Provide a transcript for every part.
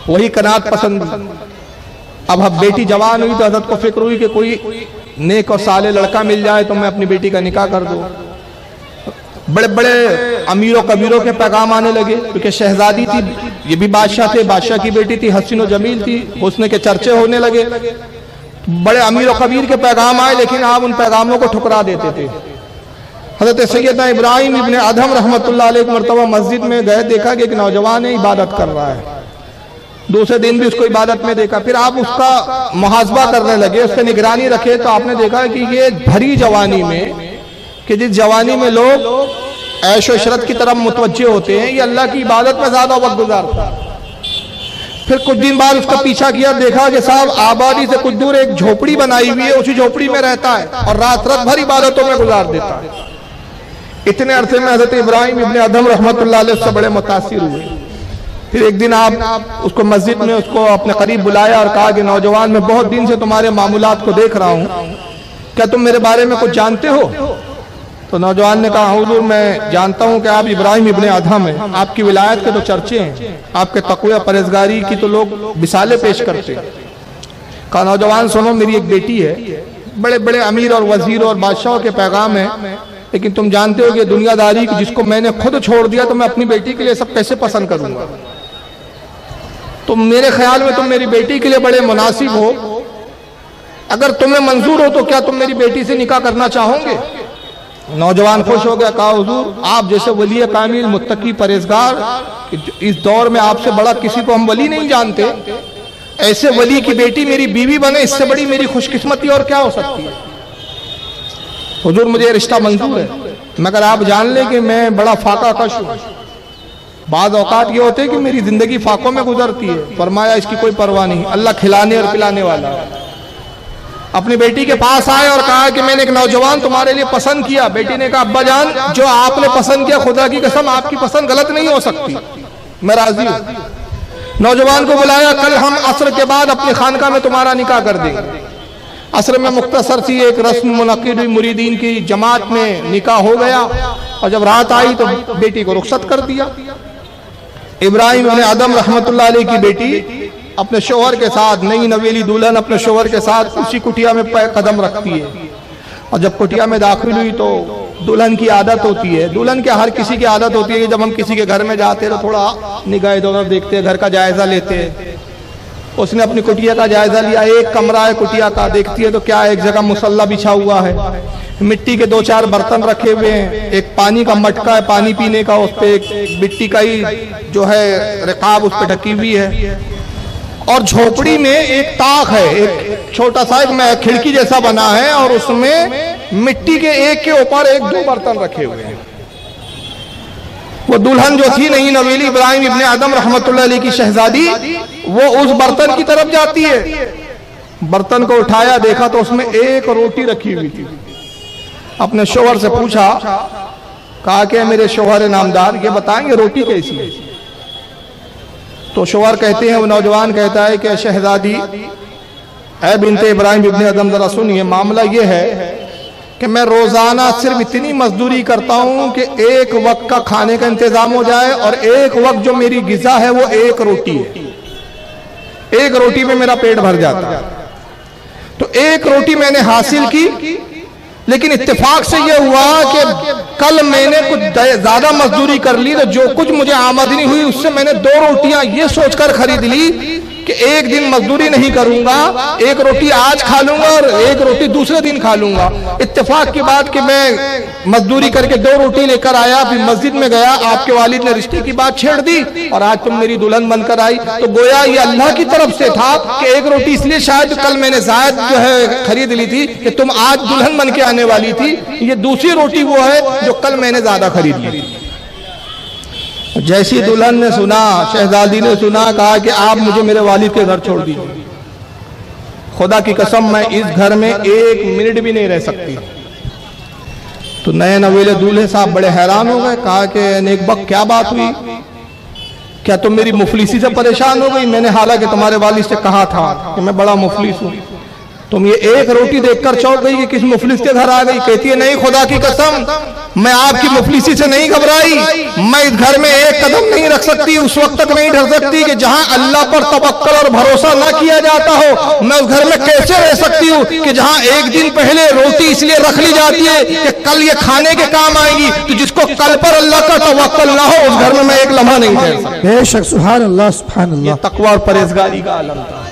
वही कनात पसंद। अब बेटी जवान हुई तो हजरत को फिक्र हुई कि कोई नेक और साले लड़का मिल जाए तो मैं अपनी बेटी का निकाह कर दूं। बड़े बड़े अमीरों कबीरों के पैगाम आने लगे, क्योंकि शहजादी थी, ये भी बादशाह थे, बादशाह की बेटी थी, हसीन और जमील थी, हुस्न के चर्चे होने लगे। बड़े अमीर और कबीर के पैगाम आए, लेकिन आप उन पैगामों को ठुकरा देते थे। हजरत सैयदना इब्राहिम इब्ने अदहम रहमतुल्लाह अलैह एक मरतबा मस्जिद में गए, देखा कि एक नौजवान है इबादत कर रहा है। दूसरे दिन भी उसको इबादत में देखा, फिर आप उसका मुहासबा करने लगे, उससे निगरानी रखे, तो आपने देखा कि ये भरी जवानी में, कि जिस जवानी में लोग ऐशो इशरत की तरफ मुतवज्जे होते हैं, ये अल्लाह की इबादत में ज्यादा वक्त गुजारता है। फिर कुछ दिन बाद उसका पीछा किया, देखा कि साहब आबादी से कुछ दूर एक झोपड़ी बनाई हुई है, उसी झोपड़ी में रहता है और रात रात भर इबादतों में गुजार देता है। इतने अरसे में हजरत इब्राहिम इब्ने अदहम रहमतुल्लाह अलैह से बड़े मुतासिर हुए। फिर एक दिन आप उसको मस्जिद में उसको अपने करीब बुलाया और कहा कि नौजवान, मैं बहुत दिन से तुम्हारे मामूलात को देख रहा हूं, क्या तुम मेरे बारे में कुछ जानते हो? तो नौजवान ने कहा, हुजूर मैं जानता हूं कि आप इब्राहिम इब्ने अदहम हैं, आपकी विलायत के तो चर्चे हैं, आपके तक़वा परहेज़गारी की तो लोग मिसालें पेश करते हैं। कहा, नौजवान सुनो, मेरी एक बेटी है, बड़े बड़े अमीर और वजीर और बादशाहों के पैगाम है, लेकिन तुम जानते हो कि दुनियादारी जिसको मैंने खुद छोड़ दिया, तो मैं अपनी बेटी के लिए सब कैसे पसंद करूंगा? तो मेरे ख्याल में तुम मेरी बेटी के लिए बड़े मुनासिब हो, अगर तुम्हें मंजूर हो तो क्या तुम मेरी बेटी से निकाह करना चाहोगे? नौजवान खुश हो गया, कहा, हुजूर आप जैसे वली कामिल मुत्तकी परहेजगार, इस दौर में आपसे बड़ा किसी को हम वली नहीं जानते, ऐसे वली की बेटी मेरी बीवी बने, इससे बड़ी मेरी खुशकिस्मती और क्या हो सकती है? हुजूर मुझे रिश्ता मंजूर है, मगर आप जान ले कि मैं बड़ा फाका कश हूं। बाद औकात ये होते हैं कि मेरी जिंदगी फाकों में गुजरती है। फरमाया, इसकी कोई परवाह नहीं, अल्लाह खिलाने और पिलाने वाला है। अपनी बेटी के पास आए और कहा कि मैंने एक नौजवान तुम्हारे लिए पसंद किया। बेटी ने कहा, अब्बा जान, जो आपने पसंद किया, खुदा की कसम आपकी पसंद गलत नहीं हो सकती, मैं राजी हूं। नौजवान को बुलाया, कल हम असर के बाद अपनी खानका में तुम्हारा निकाह कर देंगे। असर में मुख्तसर सी एक रस्म मुनक्किद हुई, मुरीदीन की जमात में निकाह हो गया, और जब रात आई तो बेटी को रुखसत कर दिया। इब्राहिम इब्ने अदहम रहमतुल्लाह अलैह की बेटी अपने शोहर के साथ, नई नवेली दुल्हन अपने शोहर के साथ उसी कुटिया में कदम रखती है, और जब कुटिया में दाखिल हुई तो दुल्हन की आदत होती है, दुल्हन के हर किसी की आदत होती है कि जब हम किसी के घर में जाते हैं तो थोड़ा निगाह इधर उधर देखते हैं, घर का जायजा लेते हैं। उसने अपनी कुटिया का जायजा लिया, एक कमरा है कुटिया का, देखती है तो क्या एक जगह मुसल्ला बिछा हुआ है, मिट्टी के 2-4 बर्तन रखे हुए हैं, एक पानी का मटका है पानी पीने का, उस पर एक मिट्टी का ही जो है रिकाब उस पर ढकी हुई है, और झोपड़ी में एक ताक है, एक छोटा सा एक खिड़की जैसा बना है, और उसमें मिट्टी के एक के ऊपर 1-2 बर्तन रखे हुए हैं। वो दुल्हन जो थी नई नवेली इब्राहिम इब्ने अदहम रहमतुल्लाह अलैह की शहजादी, वो उस बर्तन की तरफ जाती है। बर्तन को उठाया, देखा तो उसमें एक रोटी रखी हुई थी। अपने शोहर से पूछा, कहा कि मेरे शोहर नामदार, ये बताएंगे रोटी कैसी है? तो शोहर कहते हैं, वो नौजवान कहता है कि शहजादी, ऐ बिनते इब्राहिम इब्ने अदहम, जरा सुनिए, मामला ये है कि मैं रोजाना सिर्फ इतनी मजदूरी करता हूं कि एक वक्त का खाने का इंतजाम हो जाए, और एक वक्त जो मेरी गिजा है वो एक रोटी है, एक रोटी में मेरा पेट भर जाता है। तो एक रोटी मैंने हासिल की, लेकिन इत्तेफाक से यह हुआ कि कल मैंने कुछ ज्यादा मजदूरी कर ली, तो जो कुछ मुझे आमदनी हुई उससे मैंने 2 रोटियां ये सोचकर खरीद ली कि एक दिन मजदूरी नहीं करूंगा, एक रोटी आज खा लूंगा और एक रोटी दूसरे दिन खा लूंगा। इत्तेफाक की बात कि मैं मजदूरी करके 2 रोटी लेकर आया, फिर मस्जिद में गया, आपके वालिद ने रिश्ते की बात छेड़ दी और आज तुम मेरी दुल्हन बनकर आई। तो गोया ये अल्लाह की तरफ से था कि एक रोटी इसलिए शायद कल मैंने जायद जो है खरीद ली थी कि तुम आज दुल्हन बन के आने वाली थी, ये दूसरी रोटी वो है जो कल मैंने ज्यादा खरीद ली थी। जैसी दुल्हन ने सुना, शहजादी ने सुना, कहा कि आप मुझे मेरे वालिद के घर छोड़ दीजिए, खुदा की कसम मैं इस घर में 1 मिनट भी नहीं रह सकती। तो नए नवेले दूल्हे साहब बड़े हैरान हो गए, कहा कि नेकबख्त क्या बात हुई, क्या तुम मेरी मुफलिसी से परेशान हो गई? मैंने हालांकि तुम्हारे वालिद से कहा था कि मैं बड़ा मुफलिस हूँ, तुम ये एक रोटी देखकर चौंक गई कि किस मुफलिस के घर आ गई। कहती है नहीं, खुदा की कसम मैं आपकी मुफलिसी से नहीं घबराई, मैं इस घर में एक कदम नहीं रख सकती, उस वक्त तक नहीं ढल सकती कि जहां अल्लाह पर तवक्कल और भरोसा ना किया जाता हो। मैं उस घर में कैसे रह सकती हूँ कि जहां एक दिन पहले रोटी इसलिए रख ली जाती है कि कल ये खाने के काम आएगी, तो जिसको कल पर अल्लाह का तवक्कल ना हो उस घर में मैं एक लम्हा नहीं रह सकती। बेशक, सुभान अल्लाह, सुभान अल्लाह। तकवा और परहेजगारी का आलम था।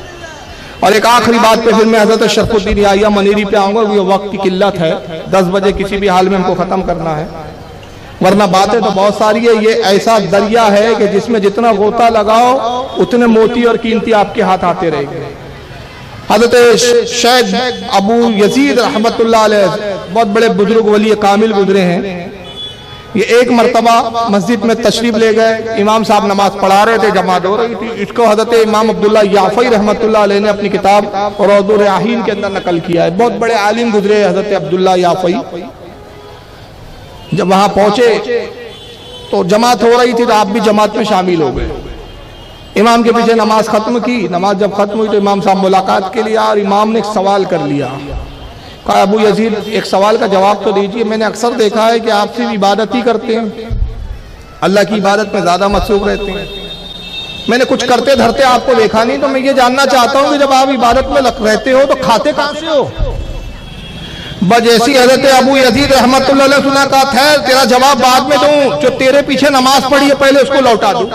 और एक आखिरी बात पे फिर मैं हजरत शरफुद्दीन याहिया मनीरी पे आऊंगा। ये वक्त की किल्लत है, 10 बजे किसी भी हाल में हमको खत्म करना है, वरना बातें तो बहुत सारी है। ये ऐसा दरिया है कि जिसमें जितना गोता लगाओ उतने मोती और कीमती आपके हाथ आते रहेंगे। हजरत शेख अबू यजीद रहमतुल्लाह अलैह बहुत बड़े बुजुर्ग वली कामिल गुजरे हैं। ये एक मरतबा मस्जिद में तशरीफ ले गए, इमाम साहब नमाज पढ़ा रहे थे, जमात हो रही थी। इसको हजरत इमाम अब्दुल्ला याफई रहमतुल्लाह अलैह ने अपनी किताब रौदुर रयाहीन के अंदर नकल किया है। बहुत बड़े आलिम गुजरे हजरत अब्दुल्ला याफई। जब वहां पहुंचे तो जमात हो रही थी, तो आप भी जमात में शामिल हो गए। इमाम के पीछे नमाज खत्म की। नमाज जब खत्म हुई तो इमाम साहब मुलाकात के लिए और इमाम ने एक सवाल कर लिया। कहा अबू यजीद एक सवाल का जवाब तो दीजिए, मैंने अक्सर देखा है कि आप सिर्फ इबादत ही करते हैं, अल्लाह की इबादत में ज्यादा मसरूफ रहते हैं, मैंने कुछ करते धरते आपको देखा नहीं। तो मैं ये जानना चाहता हूं कि जब आप इबादत में रहते हो तो खाते कहां से हो? बजैसी हजरत अबू यजीद रहमतुल्लाह अलैह सुना, कहा खैर तेरा जवाब बाद में दूं, जो तेरे पीछे नमाज पढ़ी है पहले उसको लौटा दूं।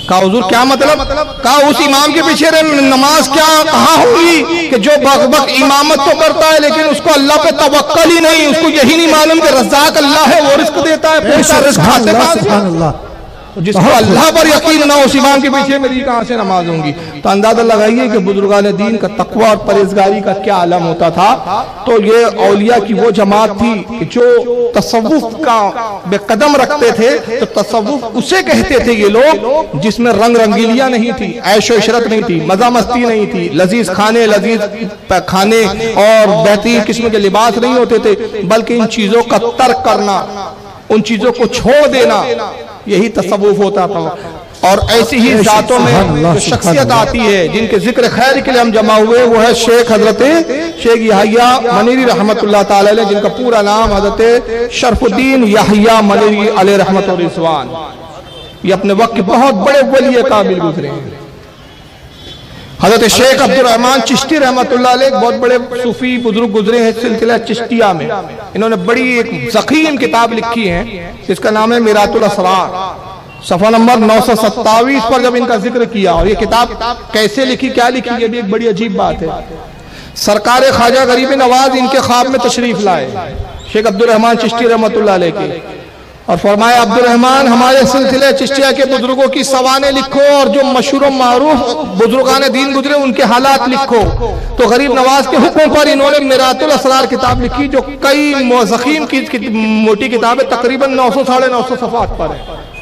कहा हुजूर क्या मतलब? कहा उस इमाम के पीछे नमाज क्या कहाँ होगी कि जो बक इमामत तो करता है लेकिन उसको अल्लाह पे तवक्कल ही नहीं, उसको यही नहीं मालूम कि रज़्ज़ाक़ अल्लाह है, वो रिस्क देता है, खाते कहां से? जिसको अल्लाह पर यकीन ना, उस इमाम के पीछे मेरी कहां से नमाज होंगी? तो अंदाजा लगाइए कि बुजुर्गान दीन का तकवा और परहेजगारी का क्या आलम होता था। तो ये औलिया की वो जमात थी जो तसव्वुफ का बेकदम रखते थे। तो तसव्वुफ उसे कहते थे ये लोग जिसमें रंग रंगीलियां नहीं थी, ऐशो इशरत नहीं थी, मजा मस्ती नहीं थी, लजीज खाने और बेहतरीन किस्म के लिबास नहीं होते थे, बल्कि इन चीजों का तर्क करना, उन चीजों को छोड़ देना, यही तसव्वुफ होता था। और ऐसी ही जातों में जो शख्सियत आती है जिनके जिक्र खैर के लिए हम जमा हुए, वो है शेख हजरत शेख याहिया मनीरी रहमतुल्लाह ताला अलैह, जिनका पूरा नाम हजरत शरफुद्दीन याहिया मनीरी अलैह रहमत और रिज़वान। ये अपने वक्त के बहुत बड़े वली काबिल गुजरे हैं। हजरत शेख अब्दुल रहमान चिश्ती रहमतुल्लाह अलैह बहुत बड़े सूफी बुजुर्ग गुजरे हैं सिलसिला चिश्तिया में। इन्होंने बड़ी एक ज़ख़ीम किताब लिखी है, इसका नाम है मिरातुल असरार। सफ़ा नंबर 927 पर जब इनका जिक्र किया, और ये किताब कैसे लिखी, क्या लिखी, ये भी एक बड़ी अजीब बात है। सरकार ख्वाजा गरीब नवाज इनके ख्वाब में तशरीफ लाए शेख अब्दुल रहमान चिश्ती रहमतुल्लाह अलैह के, और फरमाया अब्दुल रहमान हमारे सिलसिले चिश्तिया के बुजुर्गों की सवाने लिखो, और जो मशहूर मारूफ बुजुर्गान दीन गुजरे उनके हालात लिखो। तो गरीब नवाज के हुक्म पर इन्होंने मिरातुल असरार किताब लिखी, जो कई ज़ख़ीम की मोटी किताब है, तकरीबन 900 साढ़े 900 सफ़ात पर है।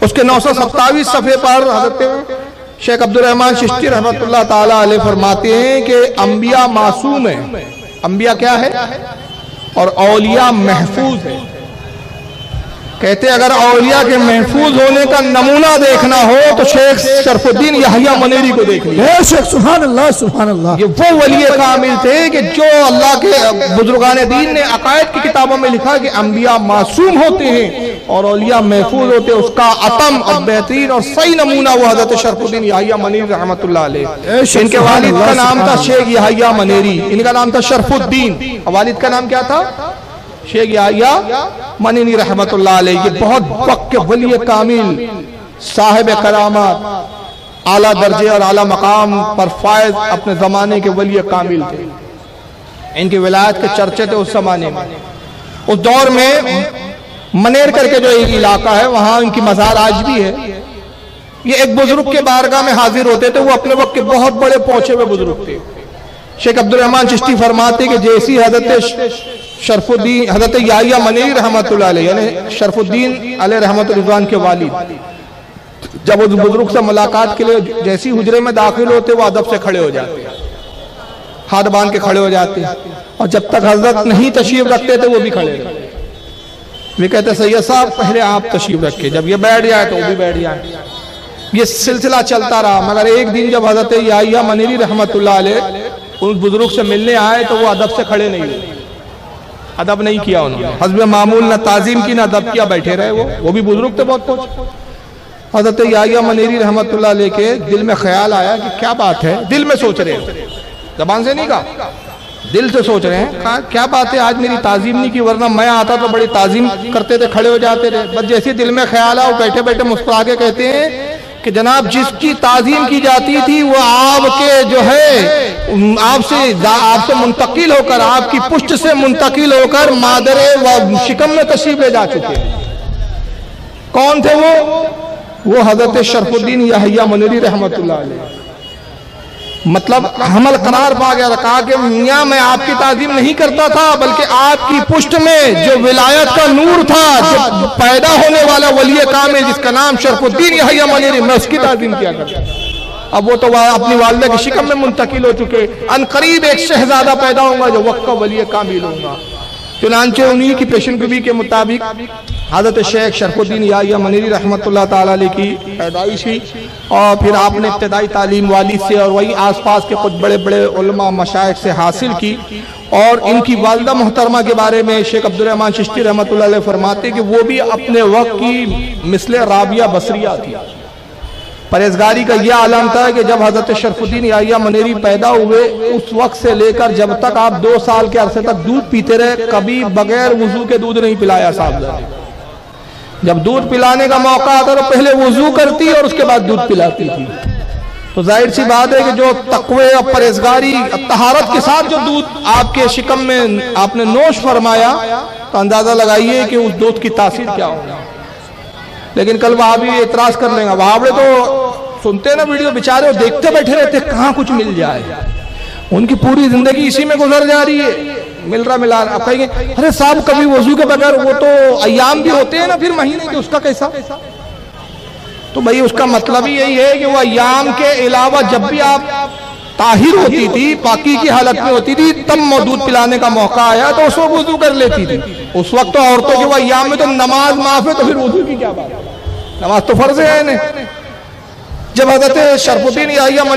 उसके 927 सफ़े पर हज़रत शेख अब्दुल रहमान चिश्ती रहमतुल्लाह ताला अलैह फरमाते हैं कि अंबिया मासूम है, अंबिया क्या है, और औलिया महफूज है। कहते अगर औलिया के महफूज होने का नमूना देखना हो तो शेख शरफुद्दीन याहिया मनीरी को देख लीजिए। सुभान अल्लाह, सुभान अल्लाह। ये वो वली कामिल थे कि जो अल्लाह के बुजुर्गान दीन ने अकायद की किताबों में लिखा कि अंबिया मासूम होते हैं और औलिया महफूज होते हैं। उसका अतम और बेहतरीन और सही नमूना वो हजरत शरफुद्दीन याहिया मनीरी रहमतुल्लाह अलैह। इनके वालिद का नाम था शेख याहिया मनीरी, इनका नाम था शरफुद्दीन, वालिद का नाम क्या था? शेख याहिया मनीरी रहमतुल्लाह अलैह। ये बहुत वक्त के वली कामिल, साहिब करामत, आला दर्जे और आला मकाम पर फायज अपने जमाने के वली कामिल थे। इनकी विलायत के चर्चे थे उस जमाने में। उस दौर में मनेर करके जो एक इलाका है वहां इनकी मज़ार आज भी है। ये एक बुजुर्ग के बारगाह में हाजिर होते थे, वो अपने वक्त के बहुत बड़े पहुंचे हुए बुजुर्ग थे। शेख अब्दुल रहमान चिश्ती फरमाते कि जैसी हजरत शरफुद्दीन हजरत याहिया मनीरी रहमतुल्लाह अलैह यानी शरफुद्दीन अलैह रहमत रिज़वान के वालिद जब उस बुजुर्ग से मुलाकात के लिए जैसी हुजरे में दाखिल होते वो अदब से खड़े हो जाते, हाथ बांध के खड़े हो जाते, और जब तक हजरत नहीं तशरीफ रखते थे वो भी खड़े रहते। वे कहते सैयद साहब पहले आप तशरीफ रखे, जब ये बैठ जाए तो वो भी बैठ जाए। ये सिलसिला चलता रहा, मगर एक दिन जब हजरत याहिया मनीरी रहमतुल्लाह अलैह उस बुजुर्ग से मिलने आए तो वो अदब से खड़े नहीं हुए, अदब नहीं किया उन्होंने, हस्ब मामूल ना ताजीम की ना अदब किया, बैठे रहे। वो भी बुजुर्ग थे बहुत कुछ। हजरत याहिया मनेरी रहमतुल्लाह अलैह के दिल में ख्याल आया कि क्या बात है, दिल में सोच रहे हैं, जबान से नहीं कहा, दिल से सोच रहे हैं, कहा क्या बात है आज मेरी ताजीम नहीं की, वरना मैं आता तो बड़ी ताजीम करते थे, खड़े हो जाते थे। बस जैसे दिल में ख्याल आया, वो बैठे बैठे मुस्कुरा के कहते हैं कि जनाब जिसकी ताजीम की जाती थी वो आपके जो है आपसे मुंतकिल होकर, आपकी पुष्ट से मुंतकिल होकर मादरे व शिकम में तशरीफ ले जा चुके हैं। कौन थे वो हजरत शरफुद्दीन याहिया मनेरी रहमतुल्लाह अलैह। मतलब हमल करार पा गया, कहा कि मियां मैं आपकी ताजीम नहीं करता था, बल्कि आपकी पुष्ट में जो विलायत का नूर था, जो पैदा होने वाला वली कामिल जिसका नाम शरफुद्दीन याहिया मनेरी, मैं उसकी ताजीम किया करता। अब वो तो अपनी वालिदा की शिकम में मुंतकिल हो चुके, अनकरीब एक शहजादा पैदा होगा जो वक्त का वली कामिल होगा। चुनांचे उन्हीं की पेशनगोई के मुताबिक हज़रत शेख शरफुद्दीन याहिया मनेरी रहमतुल्लाह ताला अलैह की पैदाइश हुई, और फिर आपने इब्तदाई तालीम वालिद से और वही आसपास के कुछ बड़े बड़े उलमा मशाइख से हासिल की। और इनकी वालिदा मोहतरमा के बारे में शेख अब्दुल रहमान चिश्ती रहमतुल्लाह अलैह फरमाते कि वो भी अपने वक्त की मिसले राबिया बसरिया थी। परहेजगारी का यह आलम था कि जब हजरत शरफुद्दीन याहिया मनेरी पैदा हुए उस वक्त से लेकर जब तक आप 2 साल के अरसे तक दूध पीते रहे, कभी बगैर वजू के दूध नहीं पिलाया साहब। जब दूध पिलाने का मौका आता तो पहले वजू करती और उसके बाद दूध पिलाती थी। तो जाहिर सी बात है कि जो तकवे और परहेजगारी तहारत के साथ जो दूध आपके शिकम में आपने नोश फरमाया, तो अंदाजा लगाइए कि उस दूध की तासीर क्या होगी। लेकिन कल वहां भी एतराज कर लेंगे, वहां तो सुनते ना वीडियो, बेचारे देखते बैठे रहते कहां कुछ मिल जाए, उनकी पूरी जिंदगी इसी में गुजर जा रही है, मिल रहा। आप कहेंगे अरे साहब कभी वजू के बगैर वो तो अय्याम भी होते हैं ना फिर महीने के, उसका कैसा? तो भाई उसका मतलब ही यही है कि वो अय्याम के अलावा जब भी आप ताहिर होती थी, पाकी की हालत में होती थी, तब दूध पिलाने का मौका आया तो उस वक्त वजू कर लेती थी। उस वक्त तो औरतों के वो अय्याम में तो नमाज माफ है, तो फिर वजू की क्या बात? नमाज तो फर्ज है। जब हजरत शरफुद्दीन याहिया मनेरी